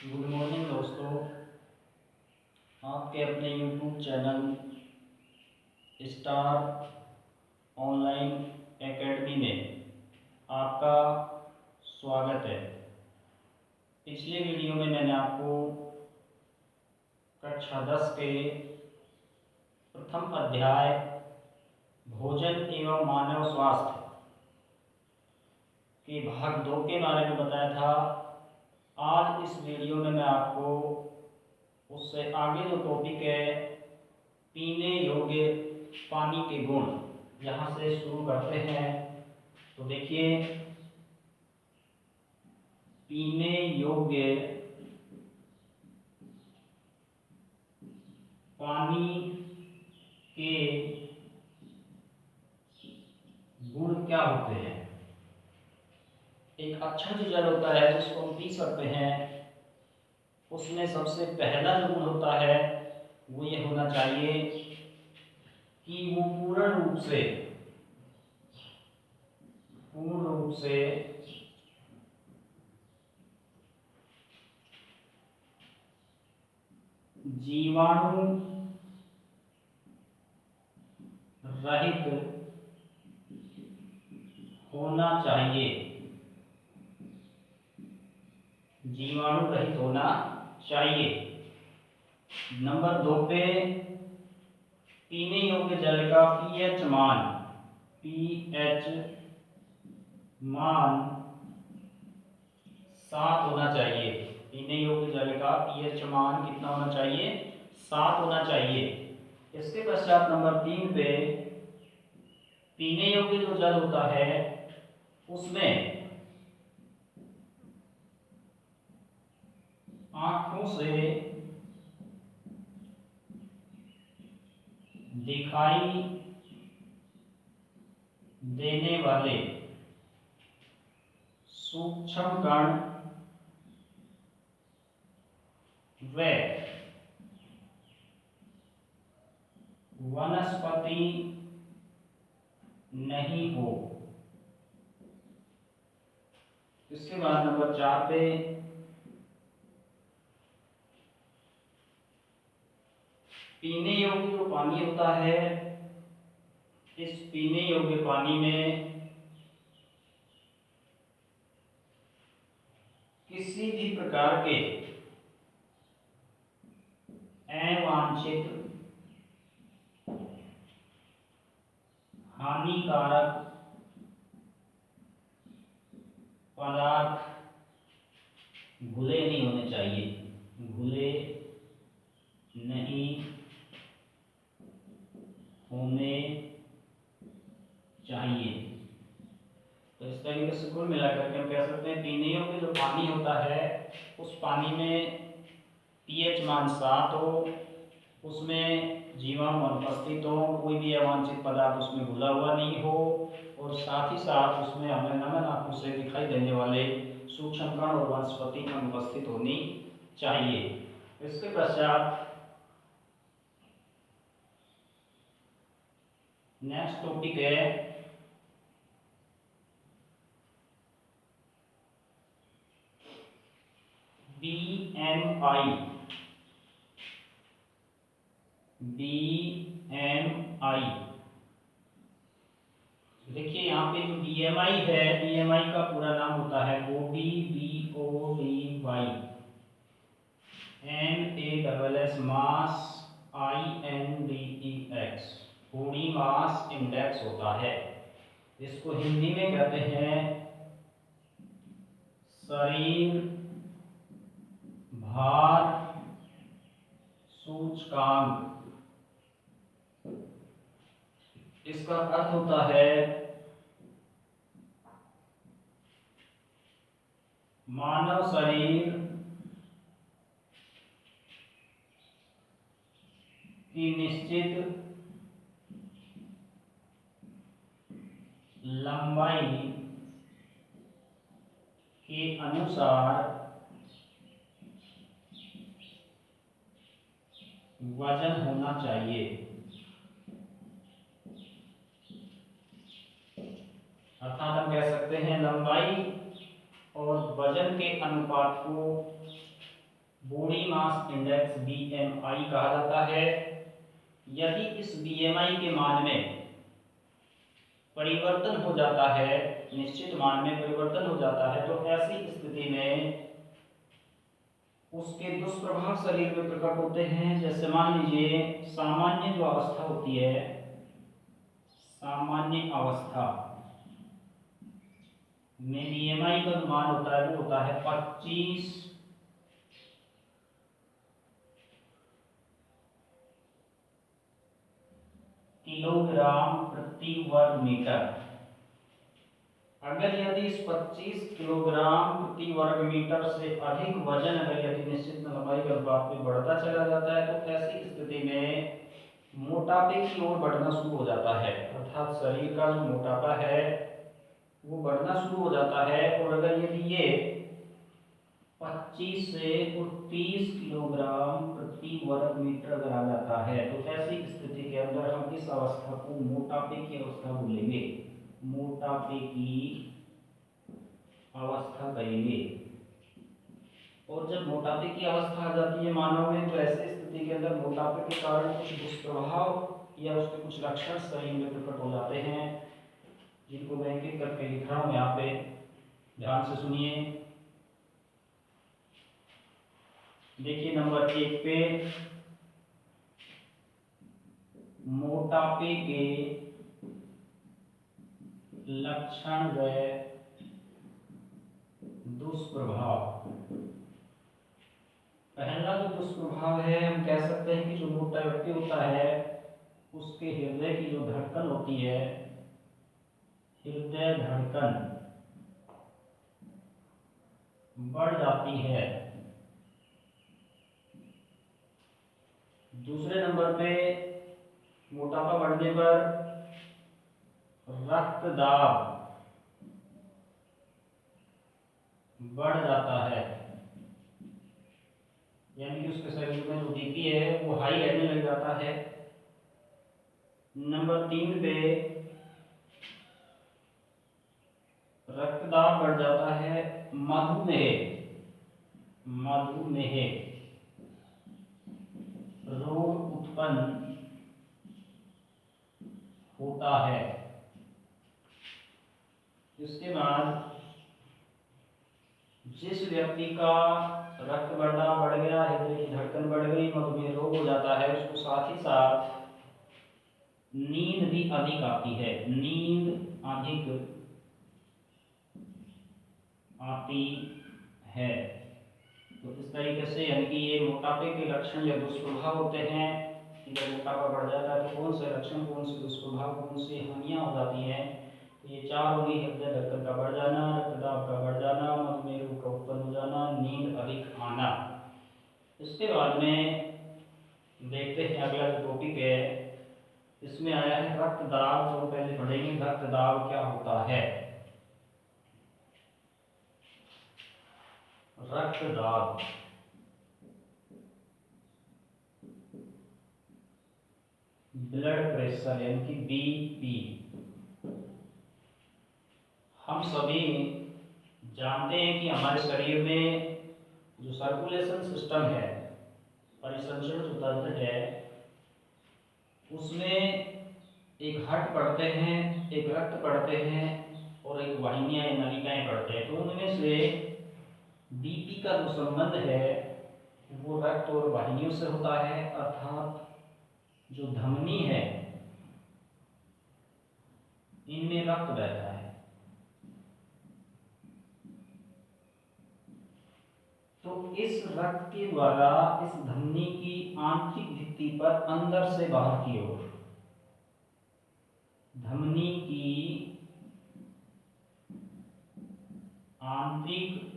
Good morning दोस्तों। आपके अपने YouTube channel star online academy में आपका स्वागत है। पिछले वीडियो में मैंने आपको कक्षा 10 के प्रथम अध्याय भोजन एवं मानव स्वास्थ्य के भाग 2 के बारे में बताया था। आज इस वीडियो में मैं आपको उससे आगे जो टॉपिक है पीने योग्य पानी के गुण, यहाँ से शुरू करते हैं। तो देखिए, पीने योग्य पानी के गुण क्या होते हैं। एक अच्छा जो जल होता है जिसको हम पी सकते हैं, उसमें सबसे पहला जो गुण होता है वो ये होना चाहिए कि वो पूर्ण रूप से जीवाणु रहित होना चाहिए। जीवाणु रहित होना चाहिए। नंबर 2 पे पीने योग्य जल का पीएच मान 7 होना चाहिए। पीने योग्य जल का पीएच मान कितना होना चाहिए? 7 होना चाहिए। इसके पश्चात नंबर 3 पे पीने योग्य जो जल होता है उसमें आंखों से दिखाई देने वाले सूक्ष्म कण व वनस्पति नहीं हो। इसके बाद नंबर 4 पे पीने योग्य जो पानी होता है, इस पीने योग्य पानी में किसी भी प्रकार के अवांछित हानिकारक पदार्थ घुले नहीं होने चाहिए। घुले नहीं होने चाहिए। तो इस तरीके से कुल मिलाकर के हम कह सकते हैं पीने योग्य जो पानी होता है उस पानी में पीएच मान 7 हो, उसमें जीवाणु अनुपस्थित हो, कोई भी अवांछित पदार्थ उसमें घुला हुआ नहीं हो, और साथ ही साथ उसमें हमें नमन आंखों से दिखाई देने वाले सूक्ष्म कण और वनस्पति अनुपस्थित होनी चाहिए। इसके पश्चात नेक्स्ट टॉपिक है बीएमआई। देखिए यहाँ पे जो बीएमआई है, बीएमआई का पूरा नाम होता है ODBODY MASS मास INDEX। बॉडी मास इंडेक्स होता है। इसको हिंदी में कहते हैं शरीर भार सूचकांक। इसका अर्थ होता है मानव शरीर की निश्चित लंबाई के अनुसार वजन होना चाहिए। अर्थात हम कह सकते हैं लंबाई और वजन के अनुपात को बॉडी मास इंडेक्स BMI कहा जाता है। यदि इस BMI के मान में परिवर्तन हो जाता है, निश्चित मान में परिवर्तन हो जाता है, तो ऐसी स्थिति में उसके दुष्प्रभाव शरीर में प्रकट होते हैं। जैसे मान लीजिए सामान्य जो अवस्था होती है, सामान्य अवस्था में BMI का मान होता है वो होता है 25 किलोग्राम प्रति वर्ग मीटर। अगर यदि इस 25 किलोग्राम प्रति वर्ग मीटर से अधिक वजन अगर यदि निश्चित लंबाई के अनुपात में बढ़ता चला जाता है, तो ऐसी स्थिति में मोटापे की ओर बढ़ना शुरू हो जाता है, अर्थात शरीर का जो मोटापा है वो बढ़ना शुरू हो जाता है। और अगर यदि ये 25 से 30 किलोग्राम प्रति वर्ग मीटर अगर आ जाता है, तो ऐसी स्थिति के अंदर हम इस अवस्था को मोटापे की अवस्था बोलेंगे, मोटापे की अवस्था कहेंगे। और जब मोटापे की अवस्था आ जाती है मानव में, तो ऐसी स्थिति के अंदर मोटापे के कारण कुछ दुष्प्रभाव या उसके कुछ लक्षण शरीर में प्रकट हो जाते हैं, जिनको मैं एक एक करके लिख रहा हूँ यहाँ पे, ध्यान से सुनिए। देखिए नंबर 1 पे मोटापे के लक्षण व दुष्प्रभाव। पहला जो दुष्प्रभाव है, हम कह सकते हैं कि जो मोटा व्यक्ति होता है उसके हृदय की जो धड़कन होती है, हृदय धड़कन बढ़ जाती है। दूसरे नंबर पे मोटापा बढ़ने पर रक्त दाब बढ़ जाता है, यानी कि उसके शरीर में जो बीपी है वो हाई रहने लग जाता है। नंबर 3 पे रक्त दाब बढ़ जाता है, मधुमेह, मधुमेह रोग उत्पन्न होता है। इसके बाद जिस व्यक्ति का रक्त बढ़ना बढ़ गया, हृदय की धड़कन बढ़ गई, मधुमेह रोग हो जाता है, उसको साथ ही साथ नींद भी अधिक आती है, नींद अधिक आती है। तो इस तरीके से यानी कि ये मोटापे के लक्षण या दुष्प्रभाव होते हैं कि जब मोटापा बढ़ जाता है तो कौन से लक्षण, कौन से दुष्प्रभाव, कौन सी हानियां हो जाती हैं। तो ये 4 होगी, हृदय धड़कन का बढ़ जाना, रक्तदाब का बढ़ जाना, मधुमेह रोग का उत्पन्न हो जाना, नींद अधिक आना। इसके बाद में देखते हैं अगला जो टॉपिक है, इसमें आया है रक्तदाब। तो पहले पढ़ेंगे रक्तदाब क्या होता है। रक्तदाब ब्लड प्रेशर यानी कि बीपी। हम सभी जानते हैं कि हमारे शरीर में जो सर्कुलेशन सिस्टम है, परिसंचरण जो तंत्र है, उसमें एक हट पढ़ते हैं, एक रक्त पढ़ते हैं और एक वाहिनियां या नलिकाएं पढ़ते हैं। तो उनमें से बीपी का जो संबंध है वो रक्त और वाहिनियों से होता है, अर्थात जो धमनी है इनमें रक्त बहता है। तो इस रक्त के द्वारा इस धमनी की आंतरिक भित्ति पर अंदर से बाहर की ओर, धमनी की आंतरिक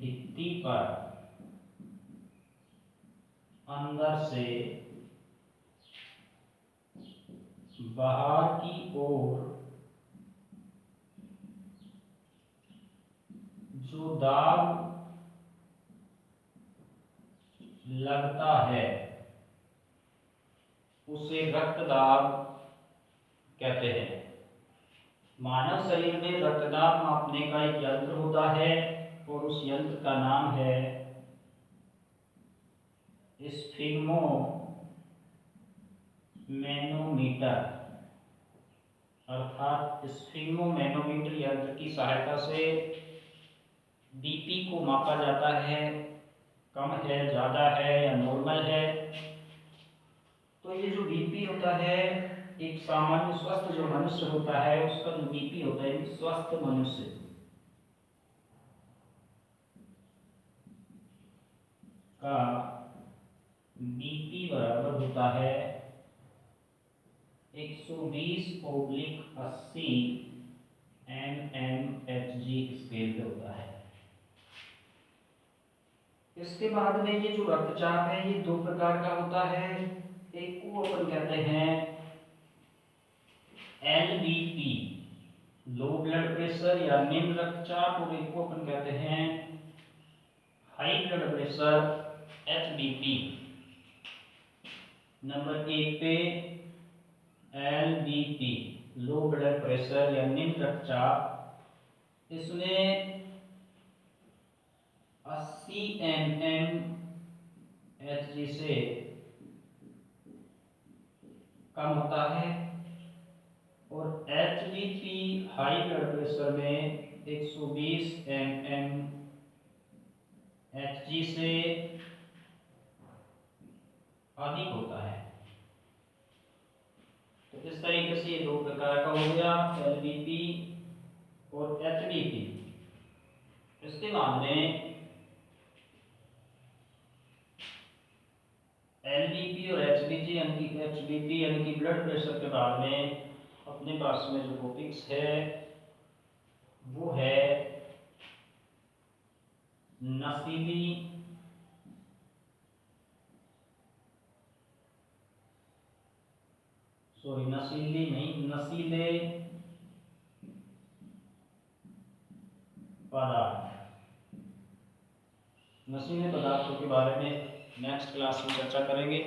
भित्ति पर अंदर से बाहर की ओर जो दाब लगता है उसे रक्तदाब कहते हैं। मानव शरीर में रक्तदाब मापने का एक यंत्र होता है और उस यंत्र का नाम है स्फिग्मोमैनोमीटर। अर्थात स्फिग्मोमैनोमीटर यंत्र की सहायता से बीपी को मापा जाता है, कम है, ज़्यादा है या नॉर्मल है। तो ये जो बीपी होता है, एक सामान्य स्वस्थ जो मनुष्य होता है उसका जो बीपी होता है, स्वस्थ मनुष्य का बीपी बराबर होता है 120/80 mmHg स्केल पे होता है। इसके बाद में ये जो रक्तचाप है ये दो प्रकार का होता है। एक को अपन कहते हैं LBP, लो ब्लड प्रेशर या निम्न रक्तचाप, और एक को अपन कहते हैं high blood pressure HBP। Number एक पे LBP, लो ब्लड प्रेशर या निम्न रक्तचाप, इसमें 80 mmHg से कम होता है। और HBP हाई ब्लड प्रेशर में 120 mmHg से अधिक होता है। तो इस तरीके से ये दो प्रकार का हो गया, LBP और HBP। इसके बाद में LBP और HBP यानी कि ब्लड प्रेशर के बाद में अपने पास में जो टॉपिक्स है वो है नशीली नशीले पदार्थ। नशीले पदार्थों के बारे में नेक्स्ट क्लास में चर्चा करेंगे।